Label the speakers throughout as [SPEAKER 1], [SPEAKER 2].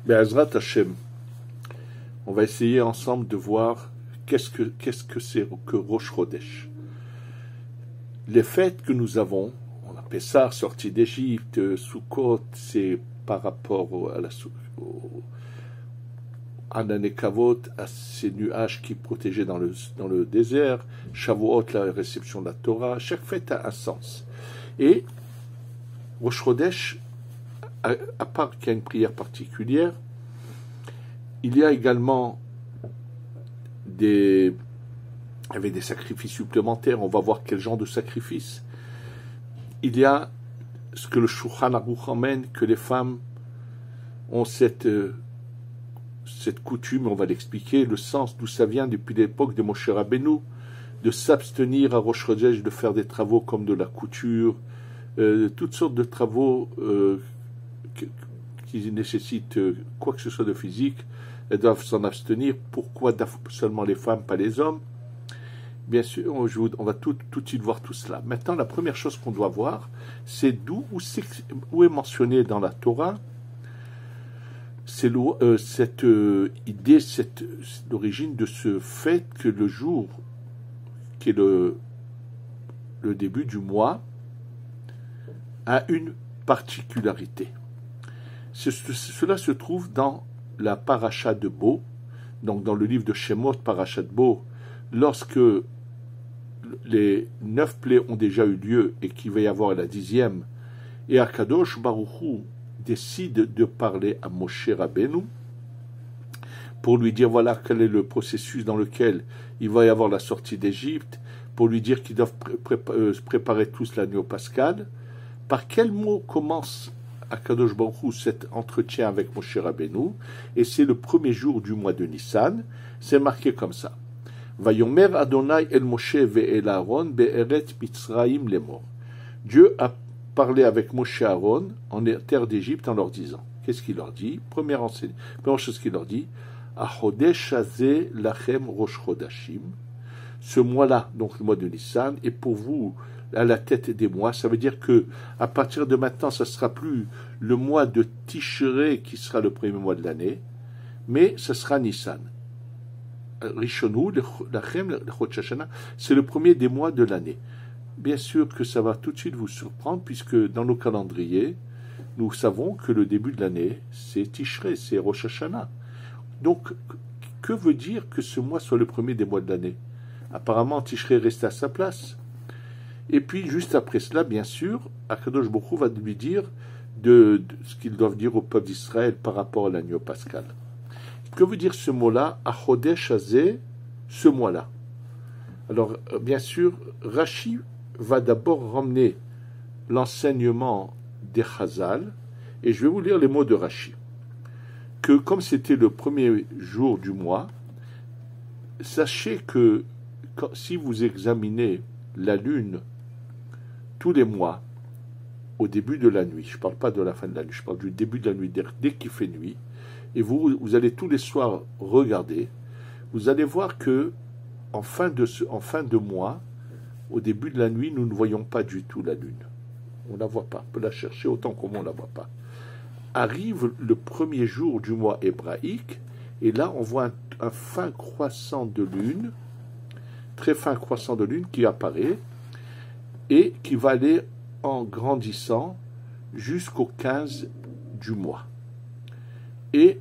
[SPEAKER 1] Be'ezrat Hashem, on va essayer ensemble de voir qu'est-ce que c'est que Rosh Chodesh. Les fêtes que nous avons, on a Pessah, sortie d'Égypte, Sukkot, c'est par rapport à la Nekavot, à ces nuages qui protégeaient dans le désert, Shavuot, la réception de la Torah, chaque fête a un sens. Et Rosh Chodesh, à part qu'il y a une prière particulière, il y a également avec des sacrifices supplémentaires. On va voir quel genre de sacrifice. Il y a ce que le Shulchan Aruch emmène, que les femmes ont cette coutume, on va l'expliquer, le sens d'où ça vient depuis l'époque de Moshe Rabbeinu, de s'abstenir à Rosh Chodesh de faire des travaux comme de la couture, toutes sortes de travaux qui nécessitent quoi que ce soit de physique. Elles doivent s'en abstenir. Pourquoi seulement les femmes, pas les hommes? Bien sûr, on va tout de suite voir tout cela. Maintenant, la première chose qu'on doit voir, c'est où est mentionné dans la Torah cette idée, l'origine de ce fait que le jour qui est le début du mois a une particularité. Cela se trouve dans la paracha de Bo, donc dans le livre de Shemot, paracha de Bo, lorsque les 9 plaies ont déjà eu lieu et qu'il va y avoir la 10e, et Akadosh Baruch Hu décide de parler à Moshe Rabbeinu pour lui dire voilà quel est le processus dans lequel il va y avoir la sortie d'Égypte, pour lui dire qu'ils doivent préparer tous l'agneau pascal. Par quel mot commence Akadosh Baruch Hu cet entretien avec Moshe Rabbeinu? Et c'est le premier jour du mois de Nissan. C'est marqué comme ça. Vayomer Adonai el Moshe ve'el Aaron be'eret Mitzraim lemor. Dieu a parlé avec Moshe et Aaron en terre d'Égypte en leur disant. Qu'est-ce qu'il leur dit? Première chose qu'il leur dit. Achodesh hazeh lachem rosh chodashim. Ce mois-là, donc le mois de Nissan, est pour vous à la tête des mois. Ça veut dire que à partir de maintenant, ça ne sera plus le mois de Tishrei qui sera le premier mois de l'année, mais ce sera Nissan. Rishonu, Lachem, Chodesh Hashanah, c'est le premier des mois de l'année. Bien sûr que ça va tout de suite vous surprendre, puisque dans nos calendriers, nous savons que le début de l'année, c'est Tishrei, c'est Rosh Hashanah. Donc, que veut dire que ce mois soit le premier des mois de l'année? Apparemment, Tishrei reste à sa place. Et puis, juste après cela, bien sûr, Akadosh Baruch Hu va lui dire de ce qu'ils doivent dire au peuple d'Israël par rapport à l'agneau pascal. Que veut dire ce mot-là? Achodesh hazeh, ce mois-là. Alors, bien sûr, Rashi va d'abord ramener l'enseignement des Chazal, et je vais vous lire les mots de Rashi. Que comme c'était le premier jour du mois, sachez que si vous examinez la lune tous les mois, au début de la nuit, je ne parle pas de la fin de la nuit, je parle du début de la nuit, dès qu'il fait nuit, et vous allez tous les soirs regarder, vous allez voir que en fin de mois, au début de la nuit, nous ne voyons pas du tout la lune. On ne la voit pas, on peut la chercher autant qu'on ne la voit pas. Arrive le premier jour du mois hébraïque, et là on voit un fin croissant de lune, très fin croissant de lune qui apparaît, et qui va aller en grandissant jusqu'au 15 du mois. Et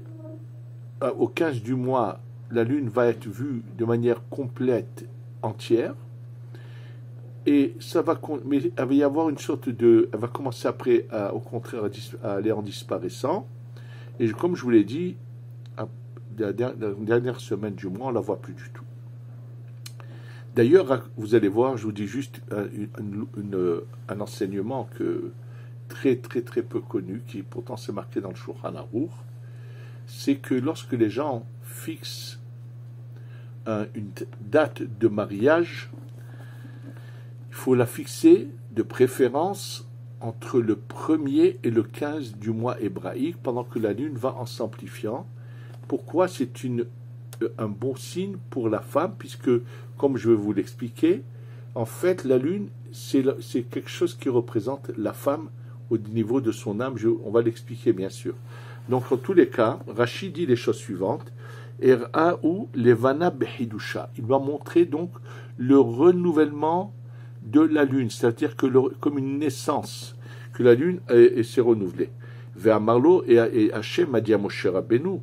[SPEAKER 1] au 15 du mois, la lune va être vue de manière complète, entière, et mais il va y avoir une sorte de... Elle va commencer après, au contraire, à aller en disparaissant, et comme je vous l'ai dit, la dernière semaine du mois, on ne la voit plus du tout. D'ailleurs, vous allez voir, je vous dis juste un enseignement très peu connu, qui pourtant s'est marqué dans le Shulchan Aruch, c'est que lorsque les gens fixent une date de mariage, il faut la fixer de préférence entre le 1er et le 15 du mois hébraïque, pendant que la lune va en s'amplifiant. Pourquoi? C'est un bon signe pour la femme, puisque, comme je vais vous l'expliquer, en fait, la lune, c'est quelque chose qui représente la femme au niveau de son âme. On va l'expliquer, bien sûr. Donc, en tous les cas, Rachid dit les choses suivantes. Er'a ou levana behidusha. Il va montrer donc le renouvellement de la lune, c'est-à-dire que comme une naissance, que la lune s'est renouvelée. Ve'amarlo et Hachem a dit à Moshe Rabbeinu,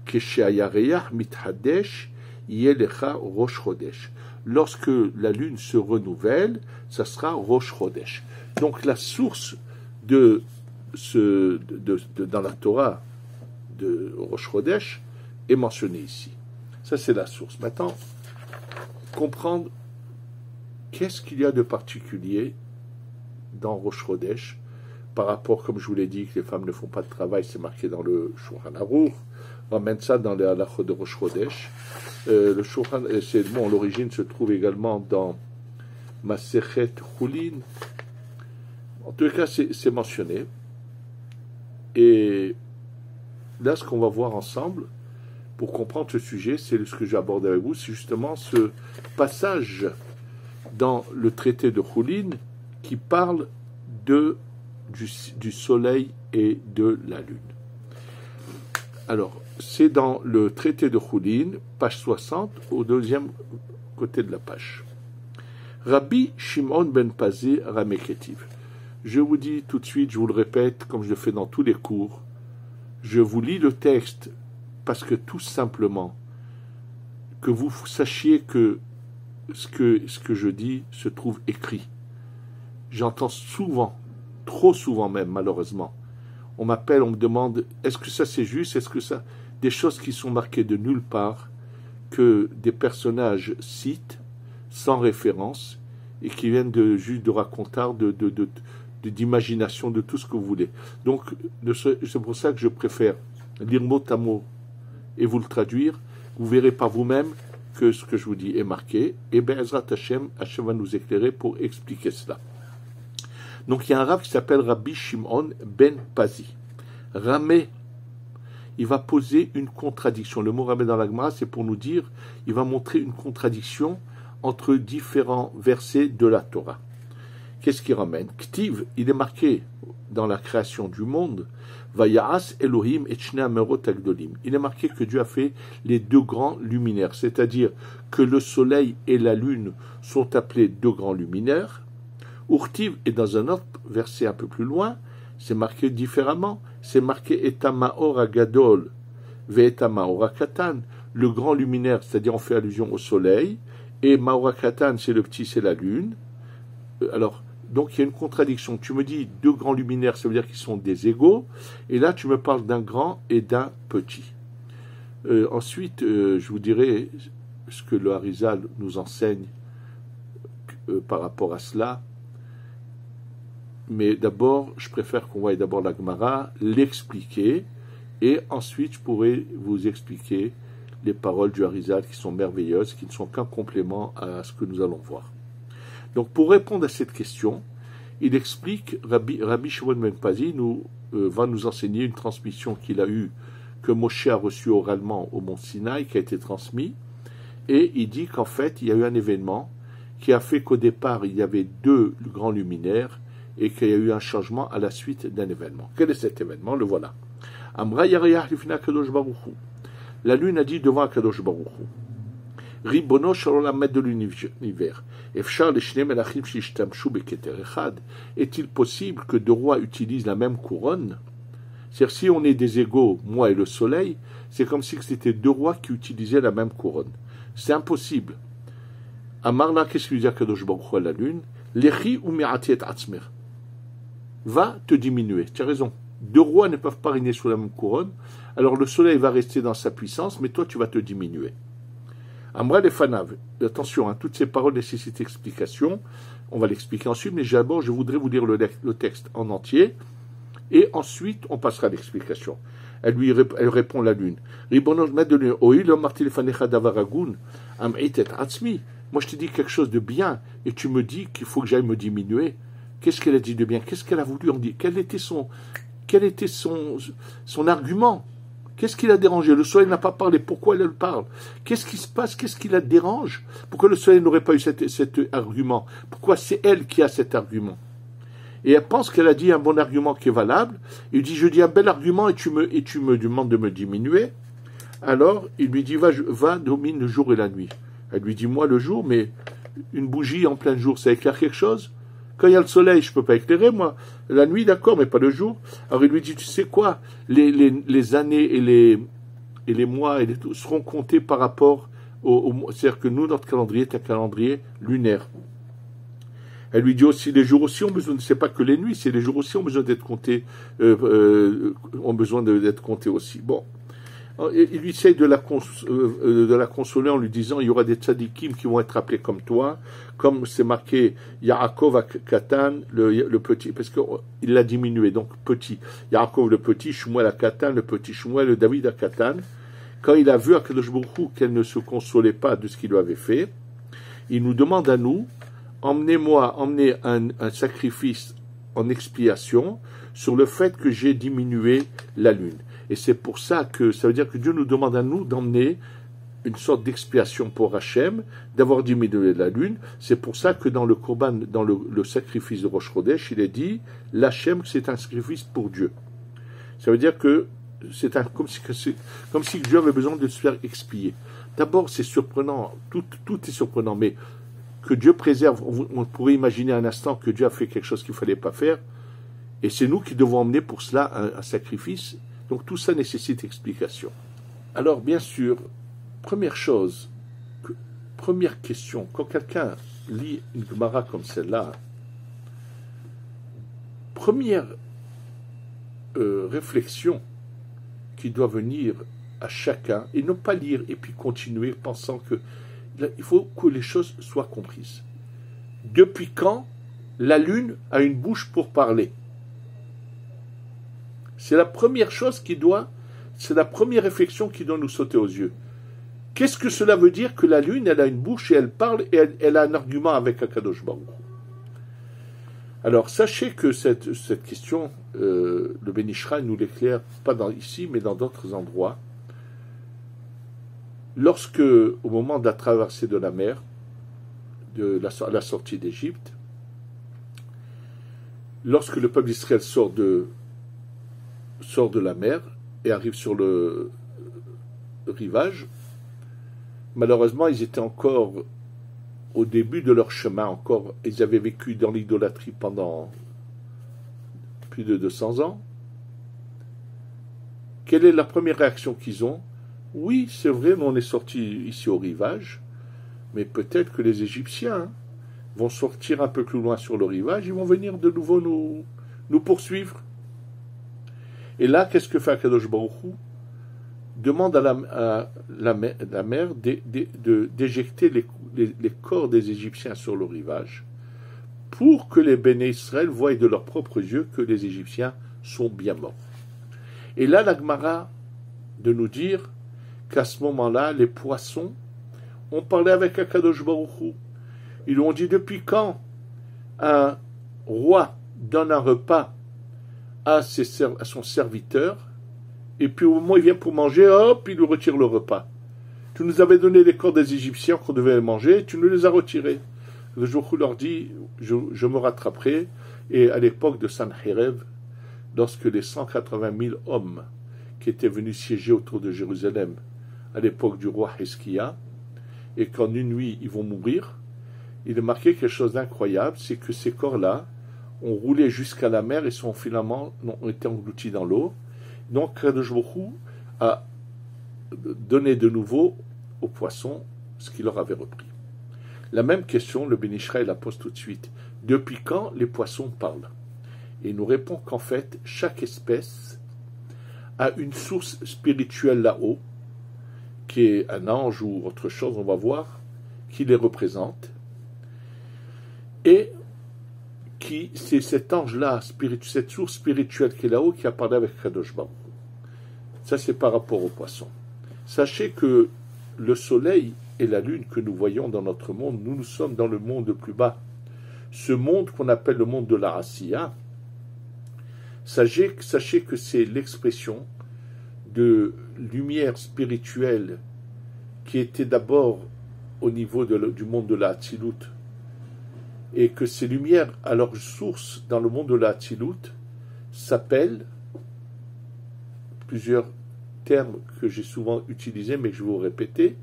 [SPEAKER 1] Keshe'ayareyach mithadesh yelecha rosh chodesh. Lorsque la lune se renouvelle, ça sera rosh chodesh. Donc la source dans la Torah de rosh chodesh est mentionnée ici. Ça c'est la source. Maintenant, comprendre qu'est-ce qu'il y a de particulier dans rosh chodesh par rapport, comme je vous l'ai dit, que les femmes ne font pas de travail, c'est marqué dans le Shulchan Aruch. On ramène ça dans les halachot de rosh chodesh. Le Shulchan, l'origine se trouve également dans Masechet Chulin. En tout cas, c'est mentionné. Et là, ce qu'on va voir ensemble, pour comprendre ce sujet, c'est ce que j'ai abordé avec vous, c'est justement ce passage dans le traité de Chulin qui parle du soleil et de la lune. Alors, c'est dans le traité de Chulin, page 60, au deuxième côté de la page. Rabbi Shimon ben Pazi Rameketiv. Je vous dis tout de suite, je vous le répète, comme je le fais dans tous les cours, je vous lis le texte parce que tout simplement, que vous sachiez que ce que je dis se trouve écrit. J'entends souvent, trop souvent même, malheureusement, on m'appelle, on me demande, est-ce que ça c'est juste, est-ce que ça... Des choses qui sont marquées de nulle part, que des personnages citent, sans référence, et qui viennent juste de racontars, d'imagination, de tout ce que vous voulez. Donc, c'est pour ça que je préfère lire mot à mot et vous le traduire. Vous verrez par vous-même que ce que je vous dis est marqué. Et Be'ezrat Hashem va nous éclairer pour expliquer cela. Donc, il y a un rav qui s'appelle Rabbi Shimon ben Pazi. Ramé, il va poser une contradiction. Le mot ramé dans la Gemara, c'est pour nous dire, il va montrer une contradiction entre différents versets de la Torah. Qu'est-ce qu'il ramène? Ktiv, il est marqué dans la création du monde, Vaya'as Elohim et Shnei Amerot Agdolim. Il est marqué que Dieu a fait les deux grands luminaires, c'est-à-dire que le soleil et la lune sont appelés deux grands luminaires. Urtiv, et dans un autre verset un peu plus loin, c'est marqué différemment. C'est marqué Etamaor Agadol Ve'etamaor Akatan, le grand luminaire, c'est-à-dire on fait allusion au soleil, et Maor Akatan, c'est le petit, c'est la lune. Alors, donc il y a une contradiction. Tu me dis deux grands luminaires, ça veut dire qu'ils sont des égaux, et là tu me parles d'un grand et d'un petit. Ensuite, je vous dirai ce que le Harizal nous enseigne par rapport à cela. Mais d'abord, je préfère qu'on voie d'abord la Gemara, l'expliquer, et ensuite je pourrai vous expliquer les paroles du Harizal qui sont merveilleuses, qui ne sont qu'un complément à ce que nous allons voir. Donc pour répondre à cette question, il explique, Rabbi Shimon ben Pazi va nous enseigner une transmission qu'il a eue, que Moshe a reçue oralement au mont Sinaï, qui a été transmis, et il dit qu'en fait, il y a eu un événement qui a fait qu'au départ, il y avait deux grands luminaires, et qu'il y a eu un changement à la suite d'un événement. Quel est cet événement? Le voilà. Amra yareyah lifna kadosh baruch hu. La lune a dit devant Kadosh Baruch Hu, Ribono shalolam, maître de l'univers, efshar leshne melachim shishtamshu beketer echad. Est-il possible que deux rois utilisent la même couronne? C'est-à-dire, si on est des égaux, moi et le soleil, c'est comme si c'était deux rois qui utilisaient la même couronne. C'est impossible. Amarla, qu'est-ce qu'il dit à Kadosh Baruch Hu à la lune? Lechi ou mi'ati et atzmer. Va te diminuer. Tu as raison. Deux rois ne peuvent pas régner sous la même couronne. Alors le soleil va rester dans sa puissance, mais toi tu vas te diminuer. Amra les Fanav. Attention, toutes ces paroles nécessitent explication. On va l'expliquer ensuite, mais d'abord je voudrais vous lire le texte en entier, et ensuite on passera à l'explication. Elle répond la lune. Moi je te dis quelque chose de bien, et tu me dis qu'il faut que j'aille me diminuer. Qu'est-ce qu'elle a dit de bien? Qu'est-ce qu'elle a voulu en dire? Quel était son argument? Qu'est-ce qui la dérangeait? Le soleil n'a pas parlé. Pourquoi elle parle? Qu'est-ce qui se passe? Qu'est-ce qui la dérange? Pourquoi le soleil n'aurait pas eu cet argument? Pourquoi c'est elle qui a cet argument? et elle pense qu'elle a dit un bon argument qui est valable. Il dit, je dis un bel argument et tu me demandes de me diminuer. Alors, il lui dit, va, domine le jour et la nuit. Elle lui dit, moi le jour, mais une bougie en plein jour, ça éclaire quelque chose? Quand il y a le soleil, je ne peux pas éclairer, moi. La nuit, d'accord, mais pas le jour. Alors il lui dit, tu sais quoi, les années et les mois et tout seront comptés par rapport c'est-à-dire que nous, notre calendrier est un calendrier lunaire. Elle lui dit aussi, les jours aussi ont besoin, c'est pas que les nuits, c'est les jours aussi ont besoin d'être comptés, d'être comptés aussi. Bon. Il lui essaye de la consoler en lui disant, il y aura des tzadikim qui vont être appelés comme toi, comme c'est marqué Yaakov à Katan, le petit, parce qu'il l'a diminué, donc petit. Yaakov le petit, Shmuel à Katan, le petit Shmuel, le David à Katan. Quand il a vu à Kadosh Baruch Hu qu'elle ne se consolait pas de ce qu'il lui avait fait, il nous demande à nous, emmenez un sacrifice en expiation sur le fait que j'ai diminué la lune. Et c'est pour ça que ça veut dire que Dieu nous demande à nous d'emmener une sorte d'expiation pour Hachem, d'avoir diminué la lune. C'est pour ça que dans le Korban, dans le sacrifice de Rosh Chodesh, il est dit, l'Hachem, c'est un sacrifice pour Dieu. Ça veut dire que c'est comme si Dieu avait besoin de se faire expier. D'abord, c'est surprenant, tout est surprenant, mais que Dieu préserve, on pourrait imaginer un instant que Dieu a fait quelque chose qu'il ne fallait pas faire, et c'est nous qui devons emmener pour cela un sacrifice. Donc tout ça nécessite explication. Alors bien sûr, première question, quand quelqu'un lit une Gemara comme celle-là, première réflexion qui doit venir à chacun, et non pas lire et puis continuer pensant que il faut que les choses soient comprises. Depuis quand la lune a une bouche pour parler? C'est la première chose c'est la première réflexion qui doit nous sauter aux yeux. Qu'est-ce que cela veut dire que la lune, elle a une bouche et elle parle et elle a un argument avec Akadosh Baruch Hu? Alors, sachez que cette question, le Ben Ish Chai nous l'éclaire, pas ici, mais dans d'autres endroits. Lorsque, au moment de la traversée de la mer, à la sortie d'Égypte, lorsque le peuple d'Israël sort de la mer et arrive sur le rivage, malheureusement, ils étaient encore au début de leur chemin, ils avaient vécu dans l'idolâtrie pendant plus de 200 ans. Quelle est la première réaction qu'ils ont? Oui, c'est vrai, on est sorti ici au rivage, mais peut-être que les Égyptiens vont sortir un peu plus loin sur le rivage, ils vont venir de nouveau nous poursuivre. Et là, qu'est-ce que fait Akadosh Baruch Hu? Demande à la mer d'éjecter les corps des Égyptiens sur le rivage pour que les Béné Israël voient de leurs propres yeux que les Égyptiens sont bien morts. Et là, la Gemara de nous dire qu'à ce moment-là, les poissons ont parlé avec Akadosh Baruch Hu. Ils lui ont dit, depuis quand un roi donne un repas à son serviteur, et puis au moment où il vient pour manger, hop, il lui retire le repas. Tu nous avais donné les corps des Égyptiens qu'on devait manger, et tu nous les as retirés. Le jour où leur dit, je me rattraperai, et à l'époque de Sanhérev, lorsque les 180 000 hommes qui étaient venus siéger autour de Jérusalem, à l'époque du roi Hizkiya, et qu'en une nuit ils vont mourir, il est marqué quelque chose d'incroyable, c'est que ces corps-là ont roulé jusqu'à la mer et ont été engloutis dans l'eau. Donc, Kadosh Baruch Hu a donné de nouveau aux poissons ce qu'il leur avait repris. La même question, le Ben Ish Chai la pose tout de suite. Depuis quand les poissons parlent? Et il nous répond qu'en fait, chaque espèce a une source spirituelle là-haut, qui est un ange ou autre chose, on va voir, qui les représente. Et c'est cet ange-là, cette source spirituelle qui est là-haut, qui a parlé avec Kadosh Baruch Hu. Ça, c'est par rapport aux poissons. Sachez que le soleil et la lune que nous voyons dans notre monde, nous sommes dans le monde le plus bas. Ce monde qu'on appelle le monde de la Asiya, sachez que c'est l'expression de lumière spirituelle qui était d'abord au niveau du monde de la Hatzilut, et que ces lumières, à leur source dans le monde de la Hatzilut, s'appellent, plusieurs termes que j'ai souvent utilisés, mais que je vais vous répéter,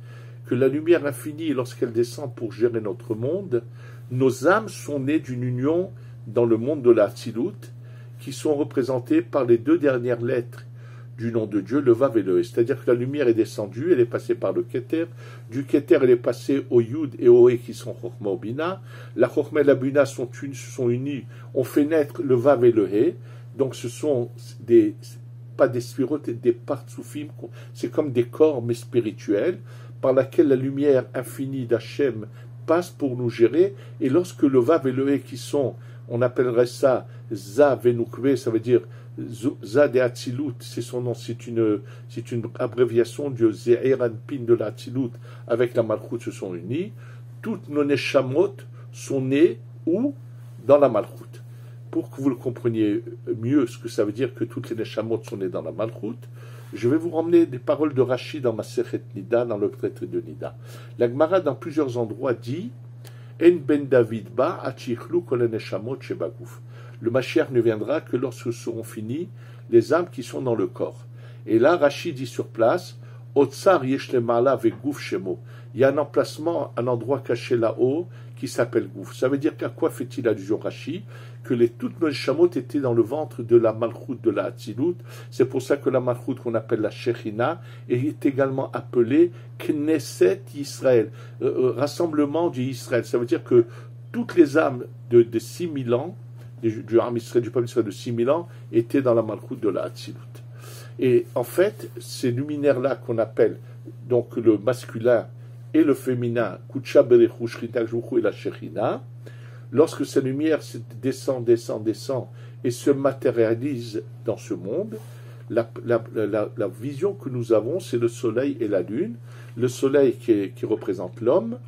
[SPEAKER 1] que la lumière infinie, lorsqu'elle descend pour gérer notre monde, nos âmes sont nées d'une union dans le monde de la Hatzilut, qui sont représentées par les deux dernières lettres du nom de Dieu, le Vav et le He. C'est-à-dire que la lumière est descendue, elle est passée par le Keter, du Keter elle est passée au Yud et au He qui sont Chokhmah ou Bina, la Chokhmah et la Bina sont unies, on fait naître le Vav et le He, donc ce sont pas des sphirotes, des partsoufim, c'est comme des corps mais spirituels, par laquelle la lumière infinie d'Hachem passe pour nous gérer, et lorsque le Vav et le He qui sont, on appellerait ça Za Venukve, ça veut dire Za de Hatzilut, c'est son nom, c'est une abréviation du Ze'eran Pin de la Hatzilut avec la Malchut se sont unis. Toutes nos Neshamot sont nées où? Dans la Malchut. Pour que vous le compreniez mieux, ce que ça veut dire que toutes les Neshamot sont nées dans la Malchut, je vais vous ramener des paroles de Rashi dans Masechet Nida, dans le traité de Nida. La Gemara, dans plusieurs endroits, dit En ben David ba achichlu kol neshamot shebaguf. Le Mashiach ne viendra que lorsque seront finies les âmes qui sont dans le corps. Et là, Rashi dit sur place, Otsar yesh lemala veguf shemo. Il y a un emplacement, un endroit caché là-haut qui s'appelle Gouf. Ça veut dire qu'à quoi fait-il allusion Rashi? Que toutes nos chameaux étaient dans le ventre de la Malchut de la Hatzilut. C'est pour ça que la Malchut qu'on appelle la Shechina est également appelée Knesset Israël, rassemblement d'Israël. Ça veut dire que toutes les âmes de 6000 ans, du Ham Israël, du peuple Israël de 6000 ans, étaient dans la Malchut de la Hatzilut. Et en fait, ces luminaires-là qu'on appelle donc le masculin et le féminin, Kutsha Berechu, Shrita Jukhu et la Shechina, lorsque ces lumières descendent et se matérialisent dans ce monde, la vision que nous avons, c'est le soleil et la lune. Le soleil qui représente l'homme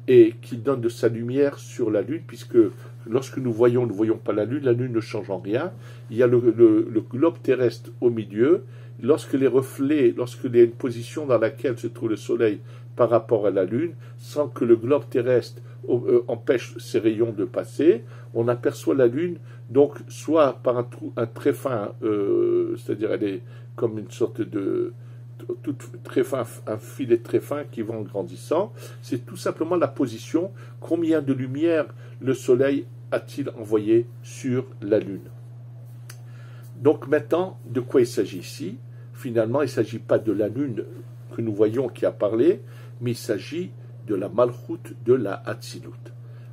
[SPEAKER 1] et qui donne de sa lumière sur la lune, puisque lorsque nous ne voyons pas la lune ne change en rien. Il y a le globe terrestre au milieu. Lorsqu'il y a une position dans laquelle se trouve le soleil par rapport à la lune, sans que le globe terrestre empêche ses rayons de passer, on aperçoit la lune, donc soit par un très fin, c'est-à-dire elle est comme une sorte de très fin, un filet très fin qui va en grandissant. C'est tout simplement la position, combien de lumière le soleil a-t-il envoyé sur la lune. Donc maintenant, de quoi il s'agit ici? Finalement, il ne s'agit pas de la lune que nous voyons qui a parlé, mais il s'agit de la Malchut de la Hatzilut.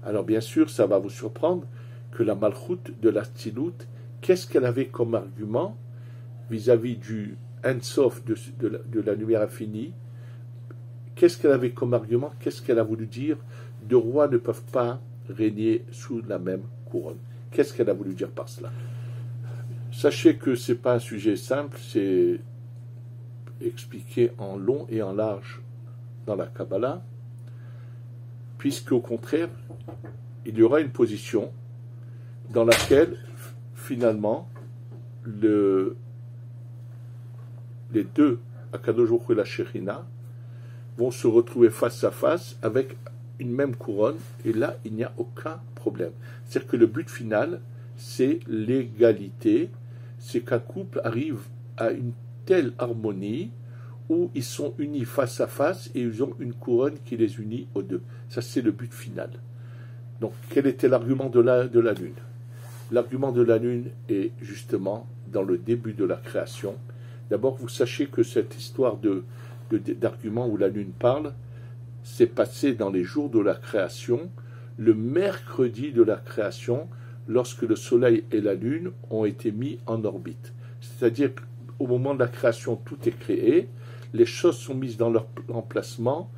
[SPEAKER 1] Alors bien sûr, ça va vous surprendre que la Malchut de la Hatzilut, qu'est-ce qu'elle avait comme argument vis-à-vis du Ensof de la lumière infinie? Qu'est-ce qu'elle avait comme argument? Qu'est-ce qu'elle a voulu dire? Deux rois ne peuvent pas régner sous la même couronne. Qu'est-ce qu'elle a voulu dire par cela? Sachez que ce n'est pas un sujet simple, c'est expliqué en long et en large dans la Kabbalah, puisqu'au contraire, il y aura une position dans laquelle, finalement, les deux, Akadosh Baruch Hu et la Shechina, vont se retrouver face à face avec une même couronne, et là, il n'y a aucun problème. C'est-à-dire que le but final, c'est l'égalité, c'est qu'un couple arrive à une telle harmonie où ils sont unis face à face et ils ont une couronne qui les unit aux deux. Ça, c'est le but final. Donc, quel était l'argument de la Lune? L'argument de la Lune est justement dans le début de la création. D'abord, vous sachez que cette histoire d'argument où la Lune parle s'est passée dans les jours de la création, le mercredi de la création, lorsque le Soleil et la Lune ont été mis en orbite. C'est-à-dire qu'au moment de la création, tout est créé, les choses sont mises dans leur emplacement,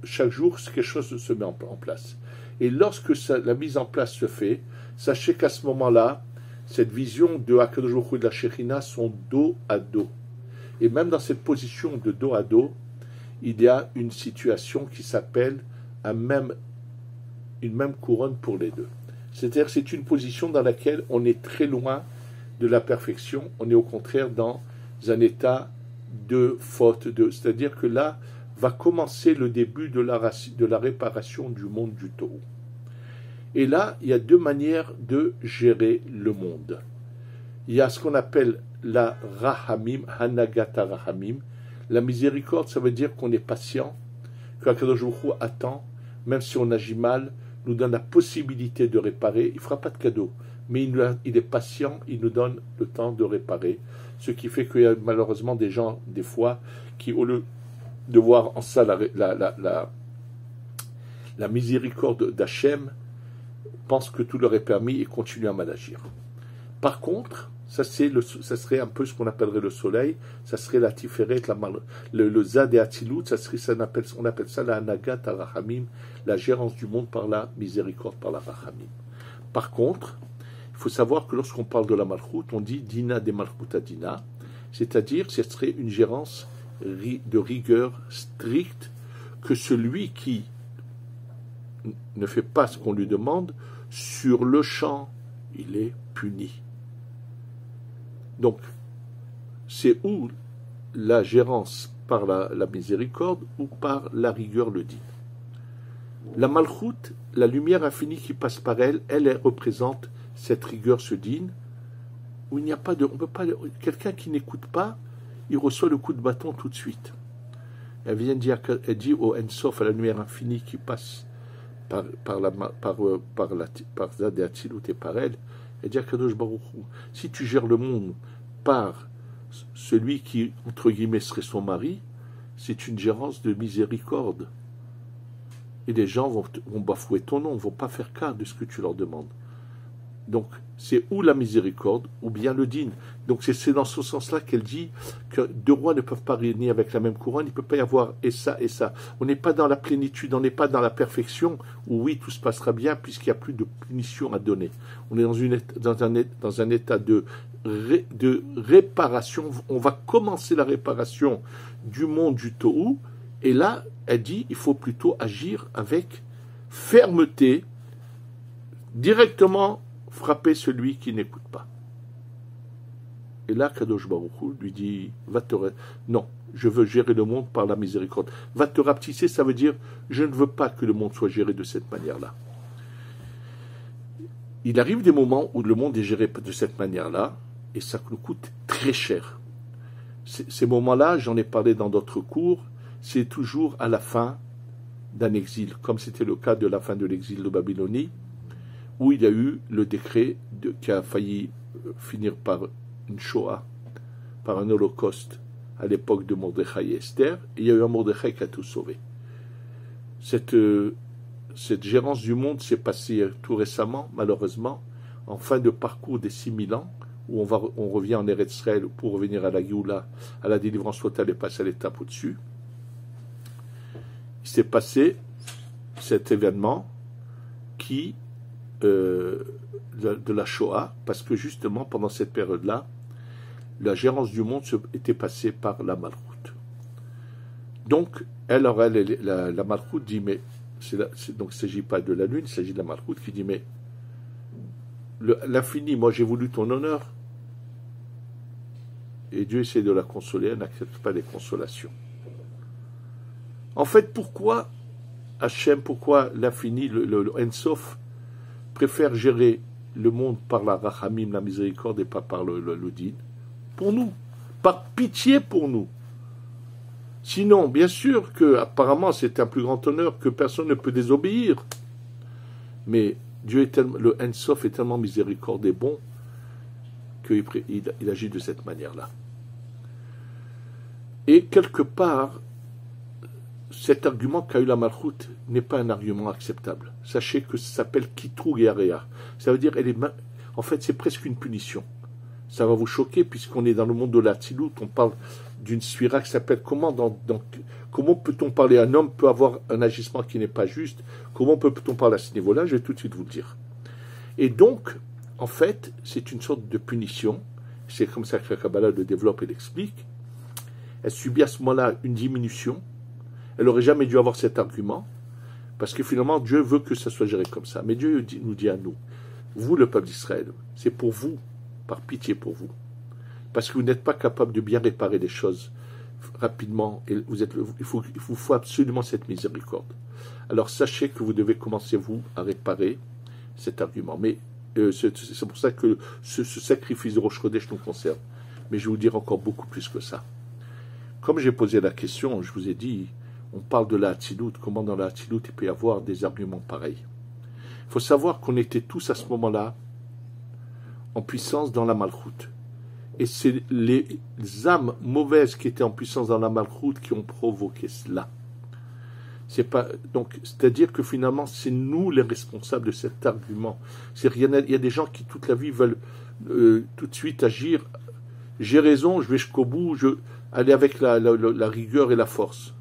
[SPEAKER 1] chaque jour, quelque chose se met en place. Et lorsque la mise en place se fait, sachez qu'à ce moment-là, cette vision de Akadosh Baruch Hu et de la Shechina sont dos à dos. Et même dans cette position de dos à dos, il y a une situation qui s'appelle une même couronne pour les deux. C'est-à-dire que c'est une position dans laquelle on est très loin de la perfection, on est au contraire dans un état de faute, c'est-à-dire que là, va commencer le début de la réparation du monde du Tohu. Et là, il y a deux manières de gérer le monde. Il y a ce qu'on appelle la Rahamim, Hanagata Rahamim. La miséricorde, ça veut dire qu'on est patient, qu'Akadosh Baruch Hu attend, même si on agit mal, nous donne la possibilité de réparer. Il ne fera pas de cadeau, mais il est patient, il nous donne le temps de réparer. Ce qui fait qu'il y a malheureusement des gens, des fois, qui, au lieu de voir en ça la miséricorde d'Hachem, pensent que tout leur est permis et continuent à mal agir. Par contre, ça serait un peu ce qu'on appellerait le soleil, ça serait la tiferet, le zad et atzilut, on appelle ça la anagat arahamim, la gérance du monde par la miséricorde, par la rahamim. Par contre, il faut savoir que lorsqu'on parle de la malchut, on dit dina de malchut à dina, c'est-à-dire que ce serait une gérance de rigueur stricte, que celui qui ne fait pas ce qu'on lui demande, sur le champ, il est puni. Donc, c'est ou la gérance par la miséricorde ou par la rigueur le dit. La malchut, la lumière infinie qui passe par elle, elle représente cette rigueur, ce dîne, où il n'y a pas de... On peut pas, quelqu'un qui n'écoute pas, il reçoit le coup de bâton tout de suite. Elle vient dire, elle dit au Ensof, à la lumière infinie qui passe par Zad et Atzilut et par elle, elle dit à Kadosh Baruch Hu, si tu gères le monde par celui qui, entre guillemets, serait son mari, c'est une gérance de miséricorde. Et les gens vont bafouer ton nom, ne vont pas faire cas de ce que tu leur demandes. Donc, c'est ou la miséricorde, ou bien le dîne. Donc, c'est dans ce sens-là qu'elle dit que deux rois ne peuvent pas régner avec la même couronne, il ne peut pas y avoir et ça et ça. On n'est pas dans la plénitude, on n'est pas dans la perfection, où oui, tout se passera bien, puisqu'il n'y a plus de punition à donner. On est dans un état de réparation. On va commencer la réparation du monde du Tohu, et là, elle dit, il faut plutôt agir avec fermeté, directement frapper celui qui n'écoute pas. Et là, Kadosh Baruch Hu lui dit, non, je veux gérer le monde par la miséricorde. Va te rapetisser, ça veut dire, je ne veux pas que le monde soit géré de cette manière-là. Il arrive des moments où le monde est géré de cette manière-là, et ça nous coûte très cher. Ces moments-là, j'en ai parlé dans d'autres cours, c'est toujours à la fin d'un exil, comme c'était le cas de la fin de l'exil de Babylonie, où il y a eu le décret qui a failli finir par une Shoah, par un holocauste à l'époque de Mordechai et Esther, et il y a eu un Mordechai qui a tout sauvé. Cette gérance du monde s'est passée tout récemment, malheureusement, en fin de parcours des 6000 ans, où on revient en Eretz Israël pour revenir à la Géoula, à la délivrance totale et passer à l'étape au-dessus. Il s'est passé cet événement qui de la Shoah, parce que justement pendant cette période-là, la gérance du monde était passée par la malchut. Donc, la malchut dit, mais donc il ne s'agit pas de la lune, il s'agit de la malchut qui dit, mais l'infini, moi j'ai voulu ton honneur, et Dieu essaie de la consoler, elle n'accepte pas les consolations. En fait, pourquoi Hachem, pourquoi l'infini, le Ensof, préfère gérer le monde par la rachamim, la miséricorde, et pas par le din, pour nous, par pitié pour nous. Sinon, bien sûr que apparemment c'est un plus grand honneur que personne ne peut désobéir. Mais Dieu le Ensof est tellement miséricorde et bon qu'il agit de cette manière-là. Et quelque part, cet argument qu'a eu la malchut n'est pas un argument acceptable. Sachez que ça s'appelle kitrug et area. Ça veut dire, en fait, c'est presque une punition. Ça va vous choquer puisqu'on est dans le monde de la tzilut. On parle d'une sphira qui s'appelle comment peut-on parler? Un homme peut avoir un agissement qui n'est pas juste. Comment peut-on parler à ce niveau-là? Je vais tout de suite vous le dire. Et donc, en fait, c'est une sorte de punition. C'est comme ça que la Kabbalah le développe et l'explique. Elle subit à ce moment-là une diminution. Elle n'aurait jamais dû avoir cet argument, parce que finalement, Dieu veut que ça soit géré comme ça. Mais Dieu nous dit à nous, vous, le peuple d'Israël, c'est pour vous, par pitié pour vous, parce que vous n'êtes pas capable de bien réparer les choses. rapidement, et il vous faut absolument cette miséricorde. Alors sachez que vous devez commencer, vous, à réparer cet argument. Mais c'est pour ça que ce sacrifice de Rosh Chodesh nous concerne. Mais je vais vous dire encore beaucoup plus que ça. Comme j'ai posé la question, je vous ai dit, on parle de la Hatzilut, comment dans la Hatzilut il peut y avoir des arguments pareils. Il faut savoir qu'on était tous à ce moment-là en puissance dans la Malchut. Et c'est les âmes mauvaises qui étaient en puissance dans la Malchut qui ont provoqué cela. C'est-à-dire que finalement, c'est nous les responsables de cet argument. Il y a des gens qui toute la vie veulent tout de suite agir. J'ai raison, je vais jusqu'au bout, aller avec la rigueur et la force.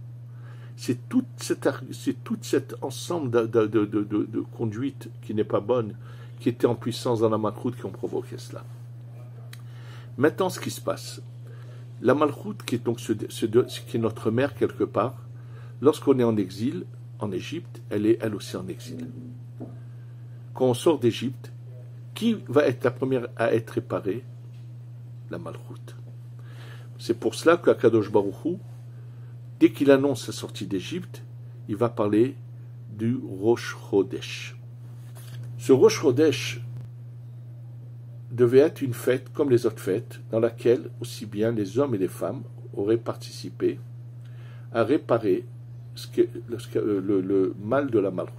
[SPEAKER 1] C'est tout cet ensemble de conduite qui n'est pas bonne, qui était en puissance dans la Malchut qui ont provoqué cela. Maintenant, ce qui se passe, la Malchut, qui est donc qui est notre mère quelque part, lorsqu'on est en exil, en Égypte, elle est elle aussi en exil. Quand on sort d'Égypte, qui va être la première à être réparée? La Malchut. C'est pour cela qu'Akadosh Baruch Hu, dès qu'il annonce sa sortie d'Égypte, il va parler du Rosh Chodesh. Ce Rosh Chodesh devait être une fête comme les autres fêtes, dans laquelle aussi bien les hommes et les femmes auraient participé à réparer le mal de la Malchut.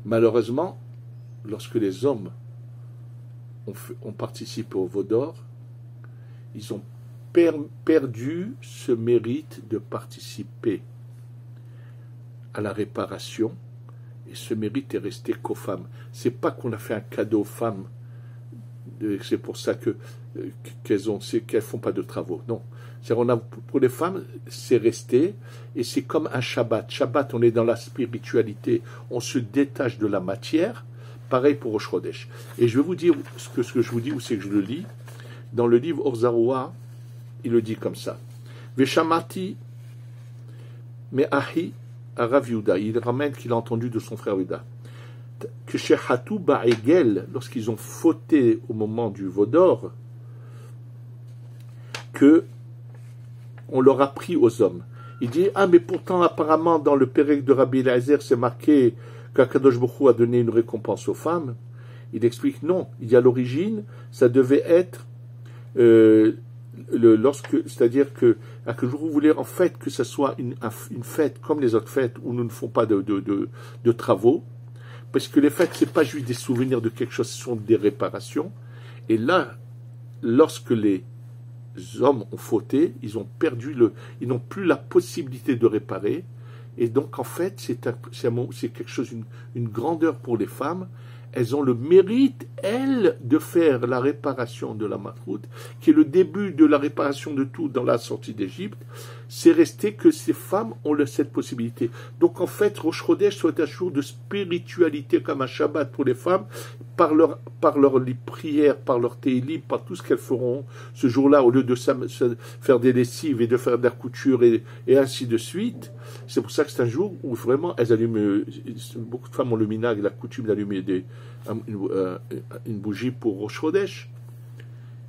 [SPEAKER 1] Malheureusement, lorsque les hommes ont participé au veau d'or, ils ont perdu ce mérite de participer à la réparation, et ce mérite est resté qu'aux femmes. C'est pas qu'on a fait un cadeau aux femmes, c'est pour ça qu'elles font pas de travaux. Non. Pour les femmes, c'est resté, et c'est comme un Shabbat. Shabbat, on est dans la spiritualité, on se détache de la matière. Pareil pour Rosh Chodesh. Et je vais vous dire ce que je vous dis, où c'est que je le lis. Dans le livre Or Zaroua, il le dit comme ça. Veshamati me'ahi Rav Yehuda. Il ramène qu'il a entendu de son frère Yehuda. Que Shehatou ba'egel, lorsqu'ils ont fauté au moment du veau d'or, que on leur a pris aux hommes. Il dit, mais pourtant, apparemment, dans le Pérec de Rabbi Eliezer, c'est marqué qu'Akadosh Baruch Hu a donné une récompense aux femmes. Il explique, non, il y a l'origine, ça devait être, c'est-à-dire que Akadosh Baruch Hu voulait en fait que ça soit une fête comme les autres fêtes où nous ne faisons pas de travaux, parce que les fêtes, c'est pas juste des souvenirs de quelque chose, ce sont des réparations. Et là, lorsque les hommes ont fauté, ils n'ont plus la possibilité de réparer, et donc en fait c'est quelque chose, une grandeur pour les femmes. Elles ont le mérite, elles, de faire la réparation de la Malchut, qui est le début de la réparation de tout dans la sortie d'Égypte. C'est resté que ces femmes ont cette possibilité. Donc en fait, Rosh Chodesh soit un jour de spiritualité comme un Shabbat pour les femmes, par leur prières, par leur télim, par tout ce qu'elles feront ce jour-là, au lieu de faire des lessives et de faire de la couture et ainsi de suite. C'est pour ça que c'est un jour où vraiment elles allument, beaucoup de femmes ont le minag, la coutume d'allumer une bougie pour Rosh Chodesh,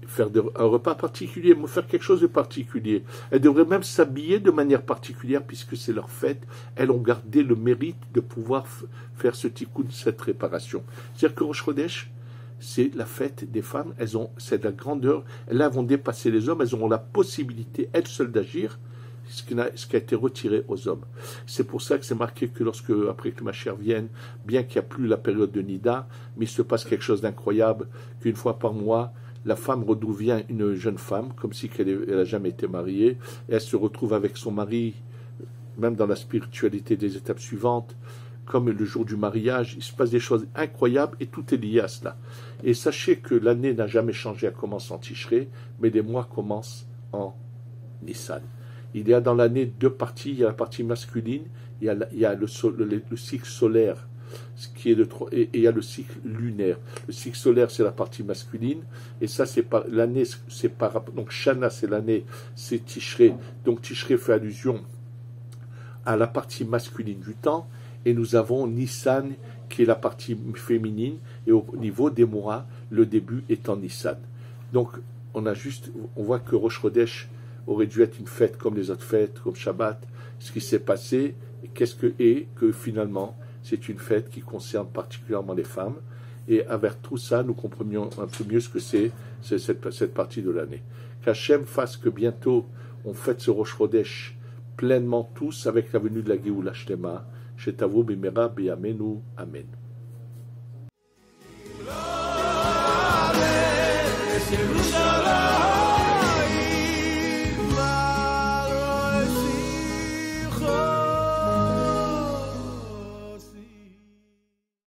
[SPEAKER 1] faire un repas particulier, faire quelque chose de particulier. Elles devraient même s'habiller de manière particulière puisque c'est leur fête. Elles ont gardé le mérite de pouvoir faire ce tikkun, cette réparation. C'est-à-dire que Rosh Chodesh, c'est la fête des femmes. C'est de la grandeur. Elles vont dépasser les hommes. Elles auront la possibilité, elles seules, d'agir, ce qui a été retiré aux hommes. C'est pour ça que c'est marqué que après que Mashiach vienne, bien qu'il n'y a plus la période de Nida, mais il se passe quelque chose d'incroyable, qu'une fois par mois, la femme redevient une jeune femme, comme si elle n'a jamais été mariée, et elle se retrouve avec son mari, même dans la spiritualité des étapes suivantes, comme le jour du mariage. Il se passe des choses incroyables, et tout est lié à cela. Et sachez que l'année n'a jamais changé, elle commence en Tishré, mais les mois commencent en Nissan. Il y a dans l'année deux parties, il y a la partie masculine, il y a le cycle solaire, et il y a le cycle lunaire. Le cycle solaire, c'est la partie masculine, et ça, c'est par l'année, donc Shana, c'est l'année, c'est Tishré. Donc Tishré fait allusion à la partie masculine du temps, et nous avons Nissan, qui est la partie féminine, et au niveau des mois, le début est en Nissan. Donc, on voit que Rosh Chodesh aurait dû être une fête comme les autres fêtes, comme Shabbat. Ce qui s'est passé, et que finalement, c'est une fête qui concerne particulièrement les femmes. Et avec tout ça, nous comprenions un peu mieux ce que c'est cette partie de l'année. Qu'Hachem fasse que bientôt, on fête ce Rosh Chodesh pleinement tous avec la venue de la Géoula Shlema. Shetavo b'mera b'yamenu. Amen.